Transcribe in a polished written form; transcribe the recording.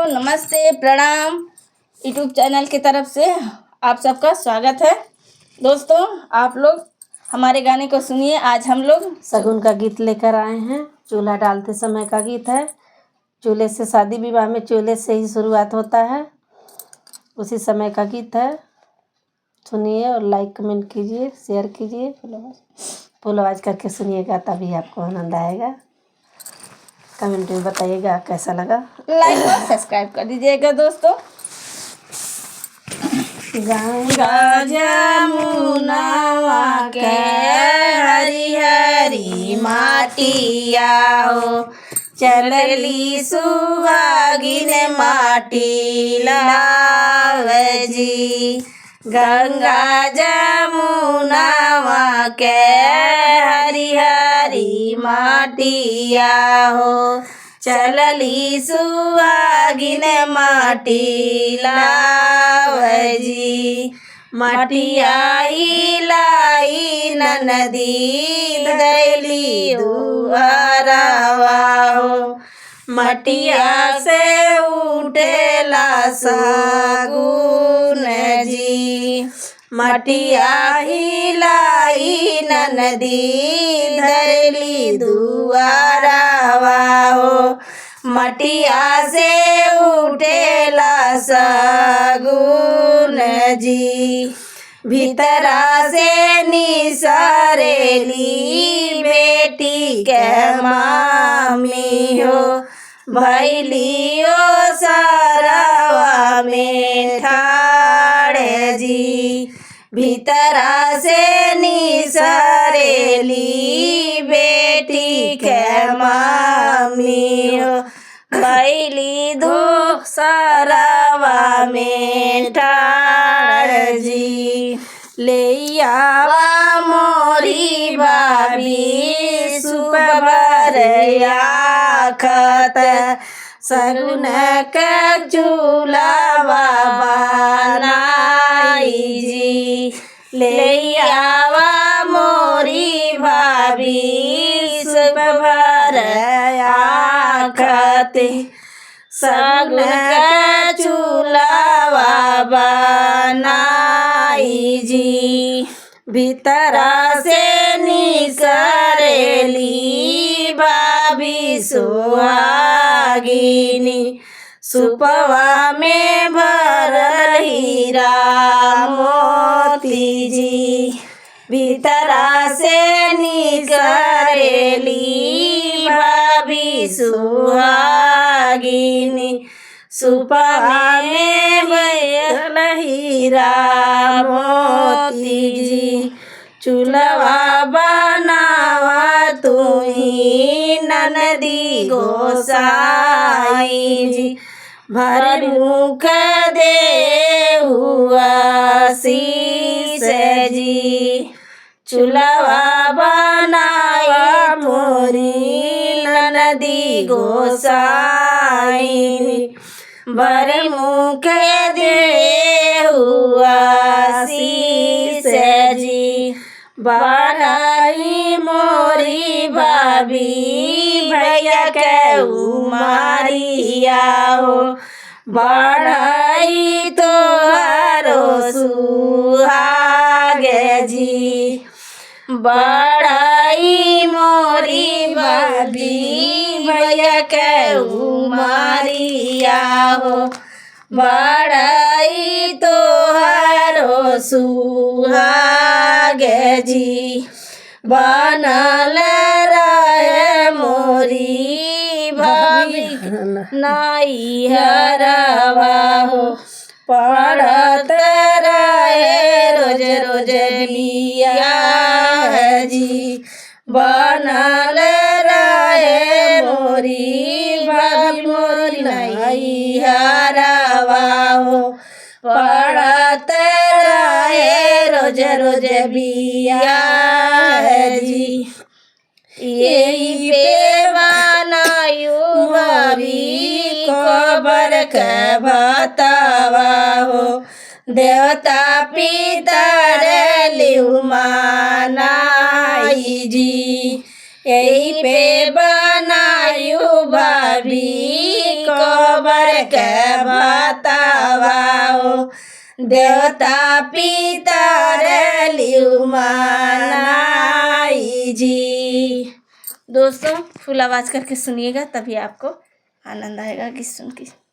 नमस्ते, प्रणाम। YouTube channel की तरफ से आप सबका स्वागत है। दोस्तों, आप लोग हमारे गाने को सुनिए। आज हम लोग शगुन का गीत लेकर आए हैं। चूल्हा डालते समय का गीत है। चूल्हे से शादी विवाह में चूल्हे से ही शुरुआत होता है, उसी समय का गीत है। सुनिए और लाइक कमेंट कीजिए, शेयर कीजिए, फुल आवाज़ करके सुनिएगा, तभी आपको आनंद आएगा। कमेंट में बताइएगा कैसा लगा। लाइक और सब्सक्राइब कर दीजिएगा। दोस्तों, गंगा जमुना के हरी हरी माटिया हो, चलली सुहागिन माटी लावे जी। गंगा जमुना के हरी हरी माटिया हो, चलली सुहागिन माटी लावे जी। मटिया लाई नदी दैली दुआरवा हो, मटिया से उठेला शगुन जी। मटिया लाई नदी धरली दुआरवा हो, मटिया से उठेला शगुन जी। भीतरा से निसरेली बेटी के मामी हो, भैलियो सरवा में ठाड़े जी। भीतरा से निसरेली बेटी के मामी हो, भैली धूप सरवा में ठाड़ जी। ले आवा मोरी भाभी सुपबर आखत, शगुन के चूल्हा बनाई जी। ले आवा मोरी भाभी सुपबर आखत, शगुन के चूल्हा बनाई जी। भीतरा से निसरेली भाभी सुहागिनी, सुपवा में भरल हीरा मोती जी। भीतरा से निसरेली भाभी सुहागिनी, सुपवा में भरल हीरा मोती जी। चूल्हा बनावा तुही ननदी गोसाई जी, भर मुख दे हुआ शीश जी। चूल्हा बनावा मोरी ननदी गोसाई, भर मुख दे हुआ शीश जी। बनाई मोरी भाभी भैया के उमारिया हो, बनाई तोहारो सुहागे जी। बढ़ाई मोरी भाभी भैया के उमारिया हो, बढ़ाई तोहारो सुहागे जी। बनल रहे मोरी भाभी नाई हरवा हो, पढ़त रहे रोज रोज बिया जी। बनल रहे मोरी भाभी मोरी नाई हरवा हो, पढ़त रहे रोज रोज बिया जी। यही पे बनायु भाभी खबर के बतावा हो, देवता पितर लिउ मानाई जी। यही पे बनायु भाभी खबर के बतावाओ देवता पितर लियु मनाई जी। दोस्तों फुल आवाज़ करके सुनिएगा, तभी आपको आनंद आएगा गीत सुन के।